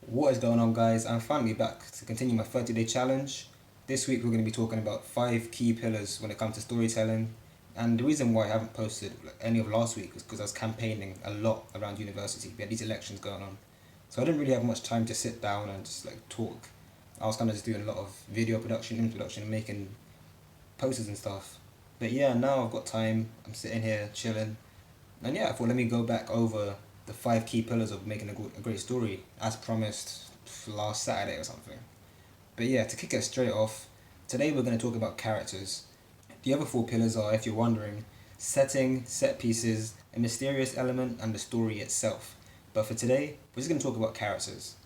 What is going on, guys? I'm finally back to continue my 30-day challenge. This week we're going to be talking about 5 key pillars when it comes to storytelling. And the reason why I haven't posted any of last week is because I was campaigning a lot around university. We had these elections going on. So I didn't really have much time to sit down and just talk. I was kind of just doing a lot of video production, introduction, making posters and stuff. But yeah, now I've got time. I'm sitting here chilling. And yeah, I thought let me go back over the 5 key pillars of making a great story, as promised last Saturday or something. But yeah, to kick it straight off, today we're going to talk about characters. The other 4 pillars are, if you're wondering, setting, set pieces, a mysterious element, and the story itself. But for today, we're just going to talk about characters.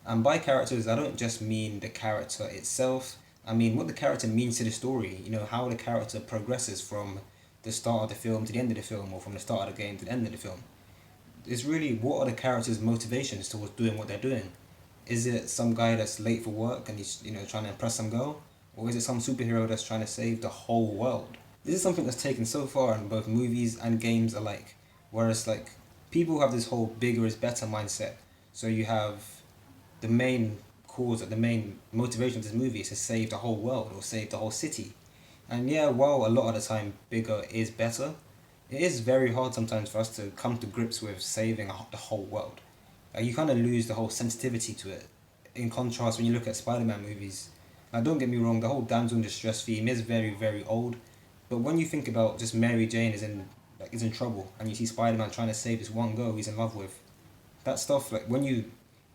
And by characters, I don't just mean the character itself. I mean what the character means to the story. How the character progresses from the start of the film to the end of the film, or from the start of the game to the end of the film. It's really, what are the characters' motivations towards doing what they're doing? Is it some guy that's late for work and he's trying to impress some girl, or is it some superhero that's trying to save the whole world? This is something that's taken so far in both movies and games alike, whereas people have this whole bigger is better mindset. So you have the main cause, or the main motivation of this movie is to save the whole world or save the whole city. And yeah, while a lot of the time bigger is better, it is very hard sometimes for us to come to grips with saving the whole world. You kind of lose the whole sensitivity to it. In contrast, when you look at Spider-Man movies, don't get me wrong, the whole damsel in distress theme is very, very old. But when you think about just Mary Jane is in trouble, and you see Spider-Man trying to save this one girl he's in love with, that stuff, when you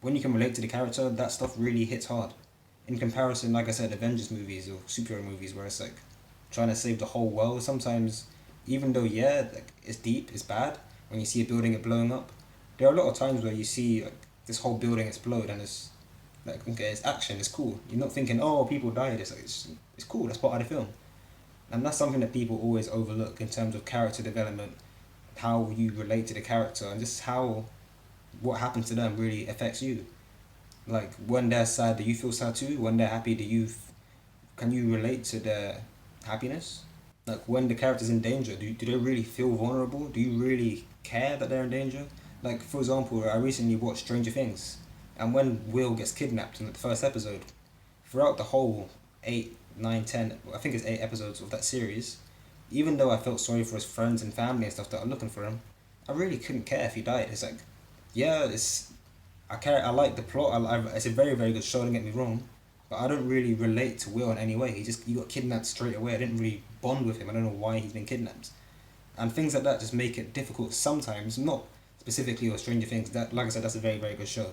can relate to the character, that stuff really hits hard. In comparison, like I said, Avengers movies or superhero movies, where it's trying to save the whole world. Sometimes, even though yeah, it's deep, it's bad. When you see a building get blowing up, there are a lot of times where you see this whole building explode, and it's okay, it's action, it's cool. You're not thinking, oh, people died. It's cool. That's part of the film, and that's something that people always overlook in terms of character development, how you relate to the character, and just how what happens to them really affects you. When they're sad, do you feel sad too? When they're happy, can you relate to their happiness? When the character's in danger, do they really feel vulnerable? Do you really care that they're in danger? For example, I recently watched Stranger Things, and when Will gets kidnapped in the first episode, throughout the whole 8, 9, 10, I think it's 8 episodes of that series, even though I felt sorry for his friends and family and stuff that are looking for him, I really couldn't care if he died. Yeah, I care. I like the plot. It's a very, very good show. Don't get me wrong, but I don't really relate to Will in any way. He got kidnapped straight away. I didn't really bond with him. I don't know why he's been kidnapped, and things like that just make it difficult sometimes. Not specifically with Stranger Things. That, like I said, that's a very, very good show.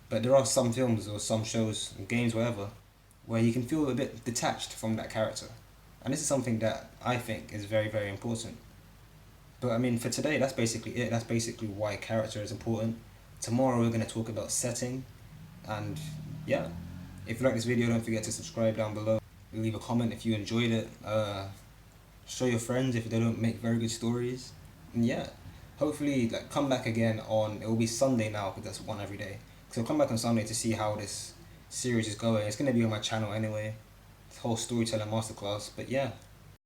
But there are some films or some shows, games, whatever, where you can feel a bit detached from that character, and this is something that I think is very, very important. But I mean, for today, that's basically it. That's basically why character is important. Tomorrow we're gonna talk about setting, and yeah. If you like this video, don't forget to subscribe down below. Leave a comment if you enjoyed it. Show your friends if they don't make very good stories. And yeah, hopefully come back again on. It will be Sunday now because that's one every day. So come back on Sunday to see how this series is going. It's gonna be on my channel anyway. This whole storytelling masterclass. But yeah.